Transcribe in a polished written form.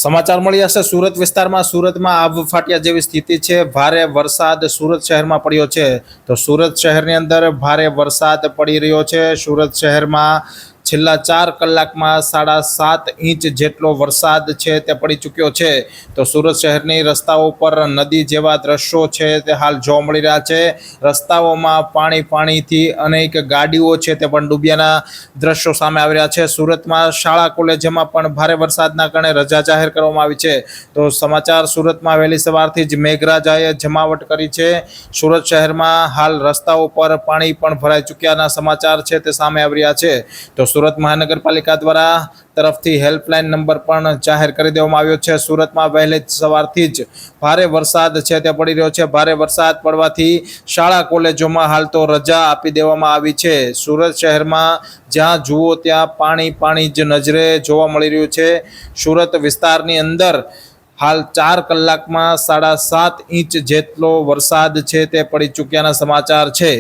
સમાચાર મળ્યા છે સુરત વિસ્તારમાં આબ ફાટ્યા જેવી સ્થિતિ છે। ભારે વરસાદ સુરત શહેરમાં પડ્યો છે। તો સુરત શહેરની અંદર ભારે વરસાદ પડી રહ્યો છે। સુરત શહેરમાં છેલ્લા 4 કલાકમાં 7.5 ઇંચ જેટલો વરસાદ છે તે પડી ચૂક્યો છે। તો સુરત શહેરની રસ્તાઓ પર નદી જેવા દ્રશ્યો છે તે હાલ જોવા મળી રહ્યા છે। રસ્તાઓમાં પાણીથી અનેક ગાડીઓ છે તે પણ ડૂબ્યાના દ્રશ્યો સામે આવી રહ્યા છે। સુરતમાં શાળા કોલેજોમાં પણ ભારે વરસાદના કારણે રજા જાહેર કરવામાં આવી છે। તો સમાચાર સુરતમાં વહેલી સવારથી જ મેઘરાજાએ જમાવટ કરી છે। સુરત શહેરમાં હાલ રસ્તાઓ પર પાણી પણ ભરાઈ ચૂક્યાના સમાચાર છે તે સામે આવી રહ્યા છે। તો સુરત મહાનગરપાલિકા દ્વારા તરફથી હેલ્પલાઇન નંબર પણ જાહેર કરી દેવામાં આવ્યો છે। સુરતમાં વહેલી સવારથી જ ભારે વરસાદ છે તે પડી રહ્યો છે। ભારે વરસાદ પડવાથી શાળા કોલેજોમાં હાલ તો રજા આપી દેવામાં આવી છે। સુરત શહેરમાં જ્યાં જુઓ ત્યાં પાણી જ નજરે જોવા મળી રહ્યું છે। સુરત વિસ્તારની અંદર હાલ 4 કલાકમાં 7.5 ઇંચ જેટલો વરસાદ છે તે પડી ચૂક્યાના સમાચાર છે।